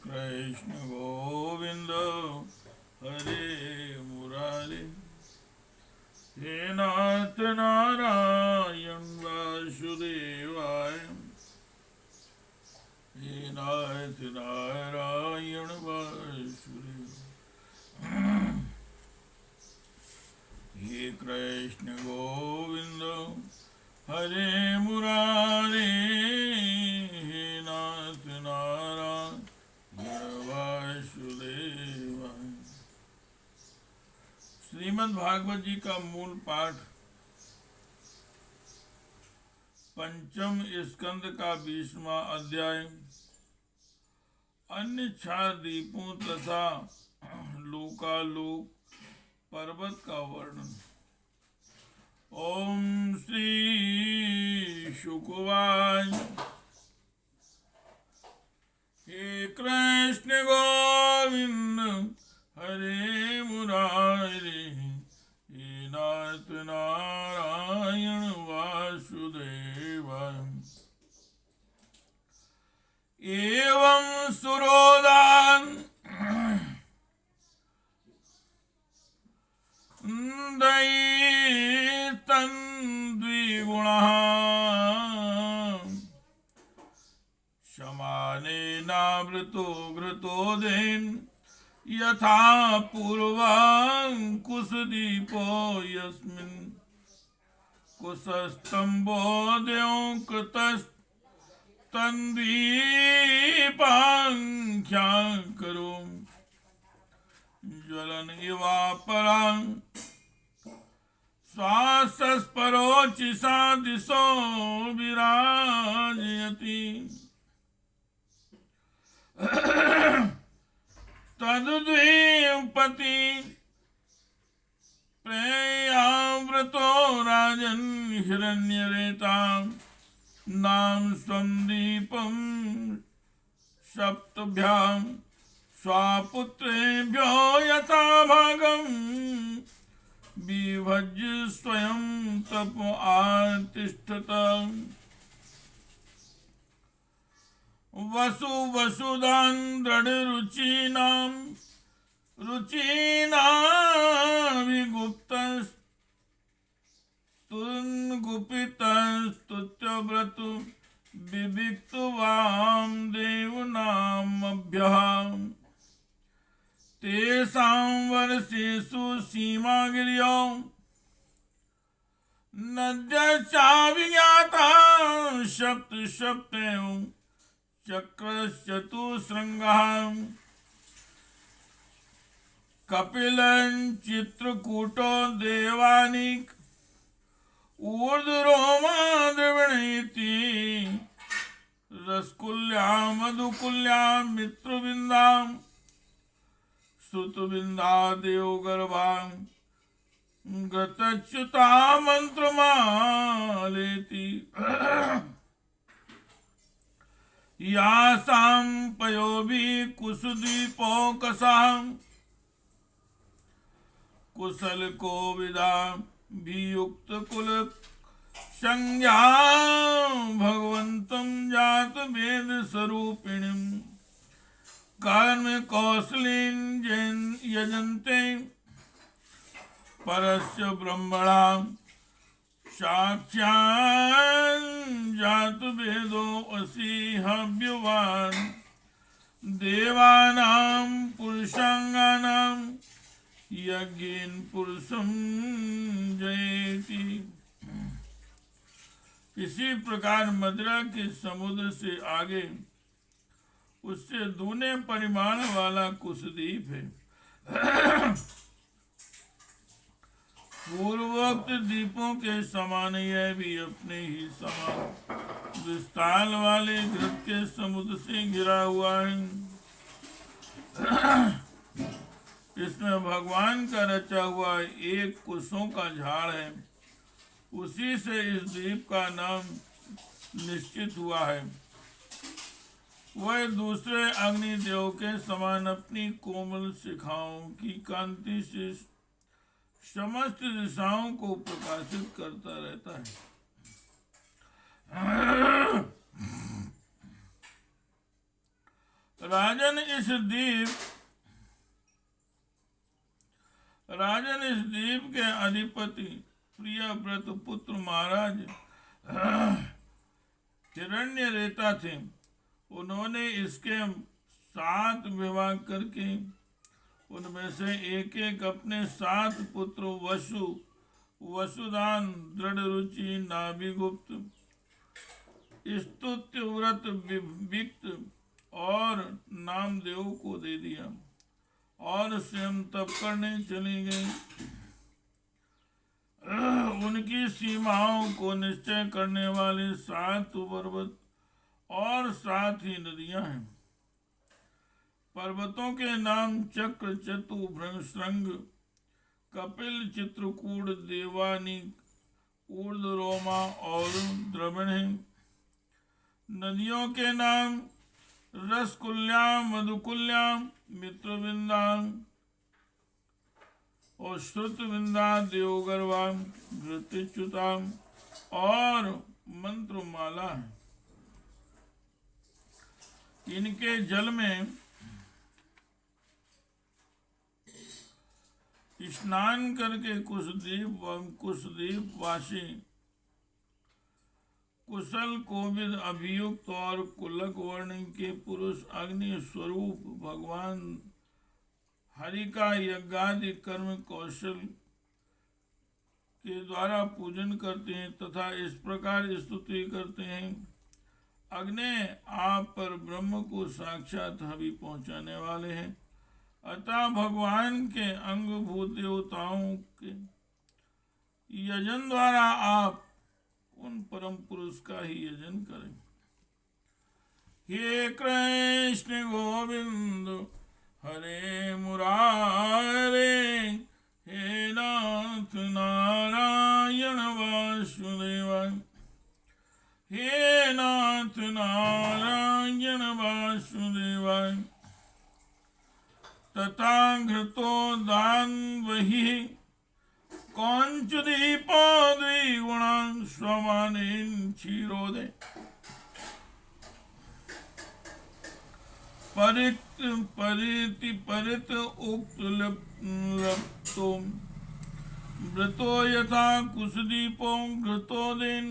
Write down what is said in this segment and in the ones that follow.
कृष्ण गोविंद हरे मुरारी। हे नाथ नारायण वासुदेवाय। हे नाथ नारायण वासुदेवाय। हे कृष्ण गोविंद हरे मुरारी। हे नाथ नारायण वासुदेवाय। श्रीमद् भागवत जी का मूल पाठ पंचम स्कंद का 20वां अध्याय अन्य 4 द्वीपों तथा लोकालोक पर्वत का वर्णन। ओम श्री शुकवाच। हे कृष्ण गोविंद हरे मुरारी। हे नाथ नारायण वासुदेवाय। एवं सुरोदान दयितं द्विगुणः समानेनावृतो घृतोदेन यथा पूर्वं कुसदीपो यस्मिन् कुशस्तम्भोदयो कृतस्तन्द्वीपाख्याकरो ज्वलन इवापरां श्वासस्परोचिषा दिशो विराजयति। तद्द्वीपति प्रेयावृतो राजन् हिरण्यरेतां नाम स्वं दीपं सप्तभ्यां स्वापुत्रेभ्यो यथा भागं विभज्य स्वयं तप आतिष्ठत। वसुधान दृढ़ रुचिनां विविक्तवां देवनामभ्यः तेषां वर्षेषु सीमागिर्यो नद्यश्चाभिज्ञाता सप्तसप्तयो चक्रश्चतुस्रङ्गः कपिलं चित्रकूटो देवानिक ऊर्ध्वरोमा द्रविणेति रसकुल्या मधुकुल्या मित्रविंदा श्रुतविंदा देवगर्भा गतच्युता मंत्रमालेति यासां पयोभि कुसुदीपोकसां कुशल कोविदा वियुक्त कुल संज्ञा भगवन्तं जात वेद स्वरूपिणीं कर्म कौशलीं यजन्ते परस्य ब्रह्मणा साक्षात् जात वेदो असि हव्यवान् देवानां पुरुषांगानां यज्ञेन पुरुषं जयति। इसी प्रकार मदिरा के समुद्र से आगे उससे दूने परिमाण वाला कुशदीप है। पूर्वोक्त द्वीपों के समान यह भी अपने ही समान विस्तार वाले घृत के समुद्र से घिरा हुआ है। इसमें भगवान का रचा हुआ एक कुशों का झाड़ है। उसी से इस द्वीप का नाम निश्चित हुआ है। वह दूसरे अग्निदेव के समान अपनी कोमल शिखाओं की कांति से समस्त दिशाओं को प्रकाशित करता रहता है। राजन इस द्वीप के अधिपति प्रियव्रत पुत्र महाराज हिरण्यरेता थे। उन्होंने इसके 7 विवाह करके उनमें से एक एक अपने 7 पुत्र वसुदान, दृढ़रुचि, नाभिगुप्त, स्तुत्यव्रत, विक्त और नामदेव को दे दिया और स्वयं तप करने चली गई। उनकी सीमाओं को निश्चय करने वाले 7 पर्वत और 7 ही नदियां हैं। पर्वतों के नाम चक्र, चतु, भ्रंशृंग, कपिल, चित्रकूट, देवानिक, ऊर्ध्वरोमा और द्रविण हैं। नदियों के नाम रसकुल्याम, मधुकुल्याम, मित्रविंदा और श्रुतविंदा, देवगर्वा, घृतच्युता और मंत्रमाला है। इनके जल में स्नान करके कुशद्वीप वासी कुशल, कोविद, अभियुक्त और कुलक वर्ण के पुरुष अग्नि स्वरूप भगवान हरि का यज्ञादि कर्म कौशल के द्वारा पूजन करते हैं तथा इस प्रकार स्तुति करते हैं। अग्नि, आप पर ब्रह्म को साक्षात हवि पहुंचाने वाले हैं, अतः भगवान के अंगभूत देवताओं के यजन द्वारा आप उन परम पुरुष का ही यजन करें। हे कृष्ण गोविंद हरे मुरारे, हे नाथ नारायण वासुदेव, हे नाथ नारायण वासुदेव। तथा घृतोदान वही कौंचदीपो द्विगुणान् स्वमानेन क्षीरोदे परित उक्त लप्तो व्रतो यथा कुशदीपो घृतोदेन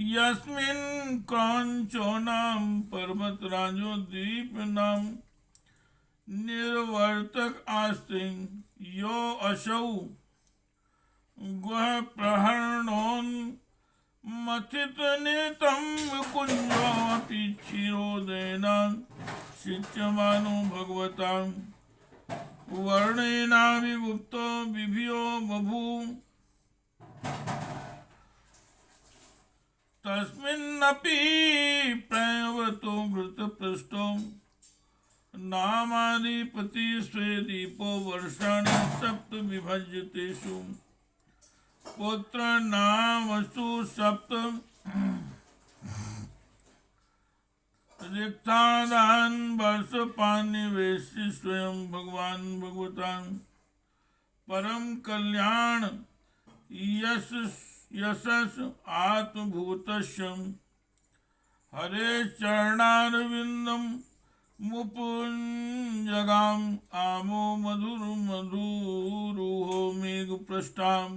यस्मिन् क्रौंचो नाम पर्वतराजो द्वीप नाम निर्वर्तक आस्ते यो असौ गुह प्रहरणोन मथित नितम कुंजोऽपि क्षीरोदेना शिच्यमानो भगवता वर्णेनाभिगुप्तो विभियो बभूव। तस्मिन्नपि प्रयव्रतो घृतपृष्ठो नामाधिपति स्वे दीपो वर्षाणि 7 विभज्यतेषु पुत्र नामसु 7 रिक्तादान वर्ष पानिवेशी स्वयं भगवान भगवतान परम कल्याण यशस आत्मभूतस्य हरे चरणारविंदम मुपुंजगाम आमो मधुरुहो मेघ पृष्ठाम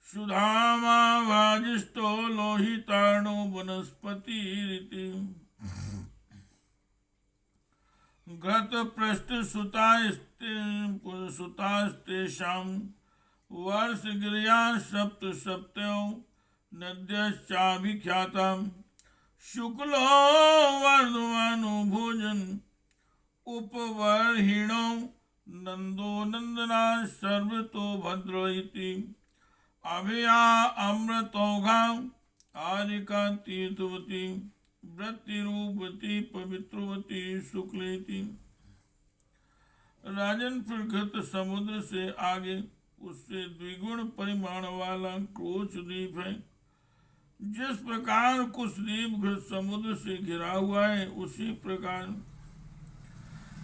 सुधामा वाजिष्ठो लोहितार्णो वनस्पतिरिति घृत पृष्ठ सुतास्तेषां वर्षगिर्या 7 नद्यश्चाभिख्यातां शुक्लो वर्धमानो भोजन उपवर्हिणो नंदो नंदना सर्वतो भद्रो इति अभया अमृतौघा आरिका तीर्थवती वृत्तिरूपवती पवित्रवती शुक्लेति। राजन फिर घृत समुद्र से आगे उससे द्विगुण परिमाण वाला क्रोचद्वीप है। जिस प्रकार कुशद्वीप घृत समुद्र से घिरा हुआ है उसी प्रकार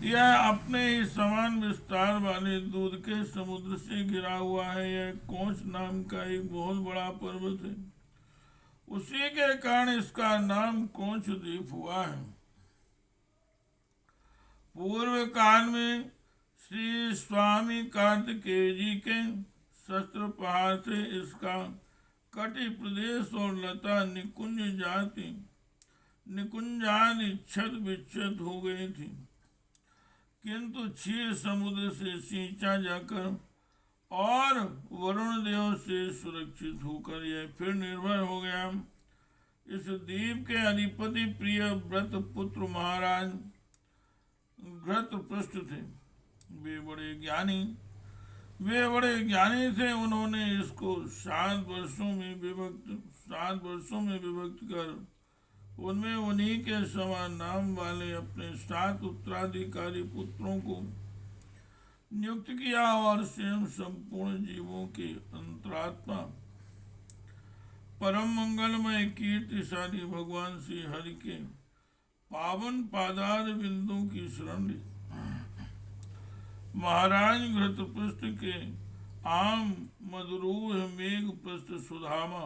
यह अपने ही समान विस्तार वाले दूध के समुद्र से घिरा हुआ है। यह कोंच नाम का एक बहुत बड़ा पर्वत है, उसी के कारण इसका नाम कोंच द्वीप हुआ है। पूर्व काल में श्री स्वामी कार्तिकेय जी के शस्त्र प्रहार से इसका कटि प्रदेश और लता निकुंजादि छद विच्छेद हो गई थी, किंतु क्षीर समुद्र से सींचा जाकर और वरुण देव से सुरक्षित होकर यह फिर निर्भर हो गया। इस द्वीप के अधिपति प्रिय व्रत पुत्र महाराज घृतपृष्ठ थे। वे बड़े ज्ञानी थे। उन्होंने इसको 7 वर्षों में विभक्त कर उनमें उन्हीं के समान नाम वाले अपने 7 उत्तराधिकारी पुत्रों को नियुक्त किया और स्वयं संपूर्ण जीवों के अंतरात्मा परम मंगलमय कीर्तिशाली भगवान श्री हरि के पावन पादार बिंदु की शरण ली। महाराज घृतपृष्ठ के आम मधुरूह मेघ पृष्ठ सुधामा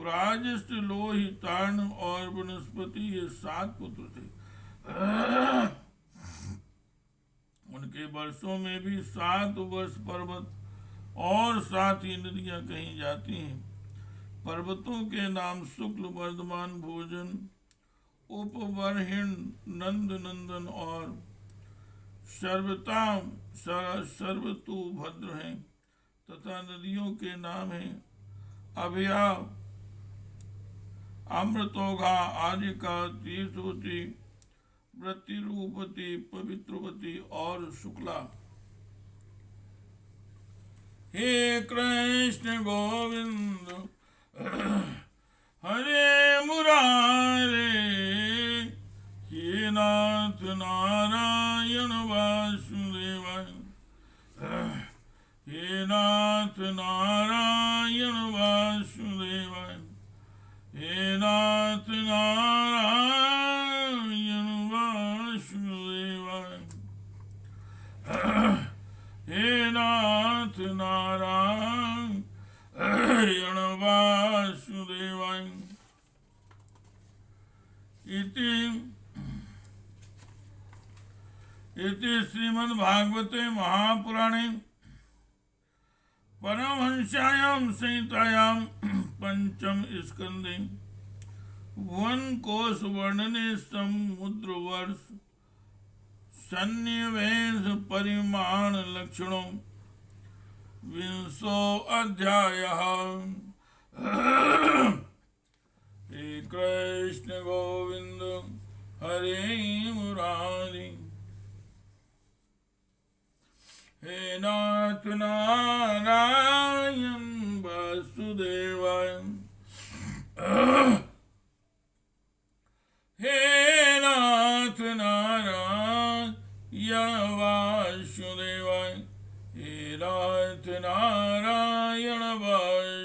राजस्थ लोही तार्ण और वनस्पति ये 7 पुत्र थे। उनके वर्षों में भी 7 वर्ष पर्वत और 7 ही नदियां कही जाती हैं। पर्वतों के नाम शुक्ल वर्धमान भोजन उपवरहिण नंद नंदन और सर्वतु भद्र हैं तथा नदियों के नाम हैं अभया अमृतोघा आदिका तीर्थवती वृत्तिरूपति पवित्रवती और शुक्ला। हे कृष्ण गोविंद हरे मुरारे, हे नाथ नारायण वासुदेवाय, हे नाथ नारायण वासुदेवाय, हे नाथ नारायण वासुदेवाय, हे नाथ नारायण वासुदेवाय। इति श्रीमद्भागवते महापुराणे परमहंस्यायां संहितायां पंचम स्कंदे वन कोश वर्णने समुद्र वर्ष सन्निवेश परिमाण लक्षणों विंशो अध्यायः। हे कृष्ण गोविंद हरे मुरारी, हे नाथ नारायण वासुदेवाय, हे नाथ नारायण वासुदेवाय, हे नाथ नारायण वासुदेवाय।